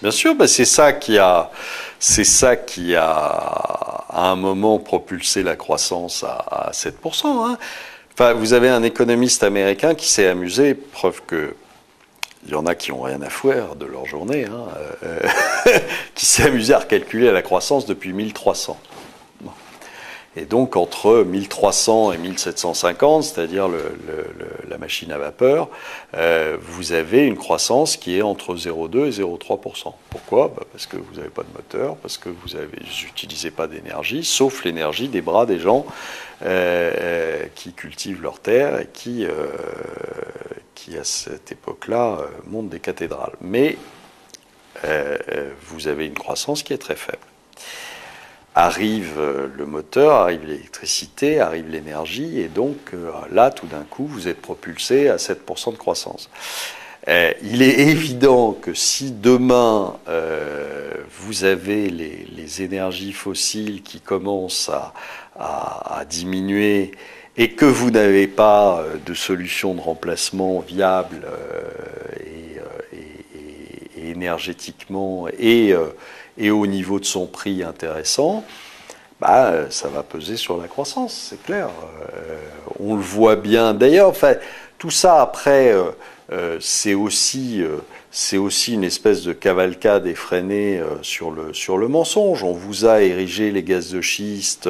Bien sûr, bah c'est ça qui a à un moment propulsé la croissance à 7%. Hein. Enfin, vous avez un économiste américain qui s'est amusé, preuve que il y en a qui ont rien à faire de leur journée, hein, qui s'est amusé à recalculer la croissance depuis 1300. Bon. Et donc entre 1300 et 1750, c'est-à-dire la machine à vapeur, vous avez une croissance qui est entre 0,2 et 0,3%. Pourquoi ? Bah parce que vous n'avez pas de moteur, parce que vous n'utilisez pas d'énergie, sauf l'énergie des bras des gens qui cultivent leurs terres et qui à cette époque-là montent des cathédrales. Mais vous avez une croissance qui est très faible. Arrive le moteur, arrive l'électricité, arrive l'énergie, et donc là, tout d'un coup, vous êtes propulsé à 7% de croissance. Il est évident que si demain, vous avez les énergies fossiles qui commencent à diminuer, et que vous n'avez pas de solution de remplacement viable et énergétiquement et au niveau de son prix intéressant, bah, ça va peser sur la croissance, c'est clair. On le voit bien. D'ailleurs, enfin, tout ça après, c'est aussi une espèce de cavalcade effrénée sur le mensonge. On vous a érigé les gaz de schiste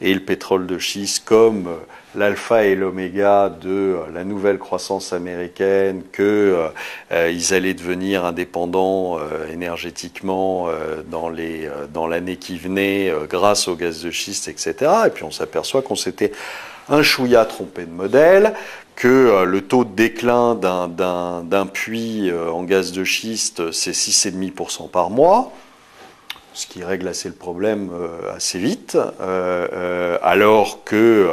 et le pétrole de schiste comme l'alpha et l'oméga de la nouvelle croissance américaine, que ils allaient devenir indépendants énergétiquement dans l'année qui venait grâce au gaz de schiste, etc. Et puis on s'aperçoit qu'on s'était un chouïa trompé de modèle, que le taux de déclin d'un puits en gaz de schiste, c'est 6,5% par mois, ce qui règle assez le problème assez vite, alors que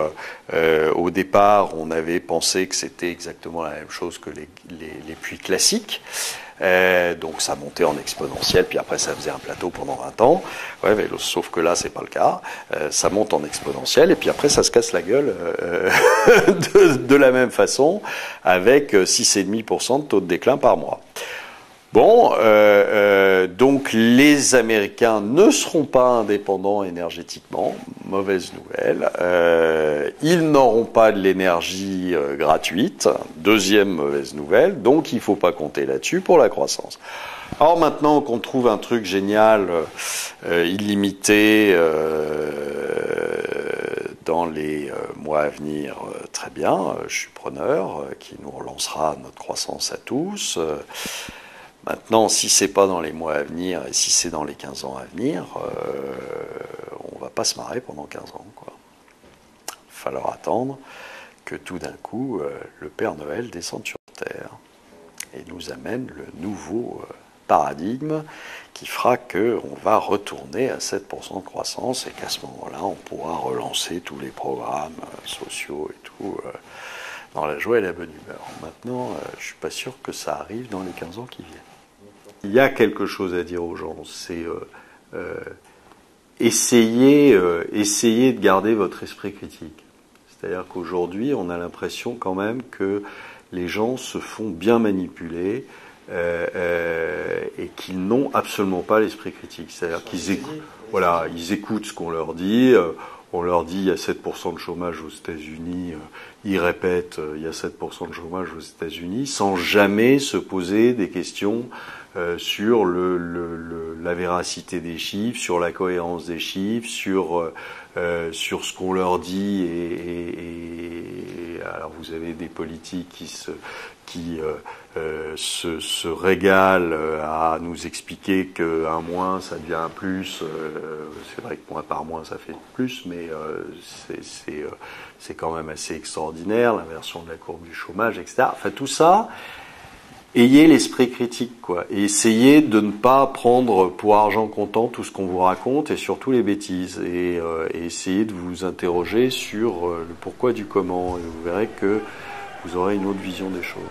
au départ, on avait pensé que c'était exactement la même chose que les puits classiques. Donc ça montait en exponentiel, puis après ça faisait un plateau pendant 20 ans. Ouais, mais sauf que là, c'est pas le cas. Ça monte en exponentiel, et puis après ça se casse la gueule de la même façon, avec 6,5% de taux de déclin par mois. Bon, donc les Américains ne seront pas indépendants énergétiquement, mauvaise nouvelle. Ils n'auront pas de l'énergie gratuite, deuxième mauvaise nouvelle, donc il ne faut pas compter là-dessus pour la croissance. Alors maintenant qu'on trouve un truc génial, illimité, dans les mois à venir, très bien, je suis preneur, qui nous relancera notre croissance à tous. Maintenant, si c'est pas dans les mois à venir et si c'est dans les 15 ans à venir, on va pas se marrer pendant 15 ans, quoi. Il va falloir attendre que tout d'un coup, le Père Noël descende sur Terre et nous amène le nouveau paradigme qui fera qu'on va retourner à 7% de croissance et qu'à ce moment-là, on pourra relancer tous les programmes sociaux et tout dans la joie et la bonne humeur. Maintenant, je suis pas sûr que ça arrive dans les 15 ans qui viennent. Il y a quelque chose à dire aux gens, c'est essayez de garder votre esprit critique. C'est-à-dire qu'aujourd'hui, on a l'impression quand même que les gens se font bien manipuler et qu'ils n'ont absolument pas l'esprit critique. C'est-à-dire ils écoutent ce qu'on leur dit. On leur dit il y a 7% de chômage aux États-Unis, ils répètent il y a 7% de chômage aux États-Unis, sans jamais se poser des questions sur la véracité des chiffres, sur la cohérence des chiffres, sur ce qu'on leur dit. Et alors vous avez des politiques qui se régalent à nous expliquer qu'un moins ça devient un plus. C'est vrai que moins par moins ça fait plus, mais c'est quand même assez extraordinaire, l'inversion de la courbe du chômage, etc. Enfin tout ça, ayez l'esprit critique, quoi, et essayez de ne pas prendre pour argent comptant tout ce qu'on vous raconte et surtout les bêtises, et essayez de vous interroger sur le pourquoi du comment, et vous verrez que vous aurez une autre vision des choses.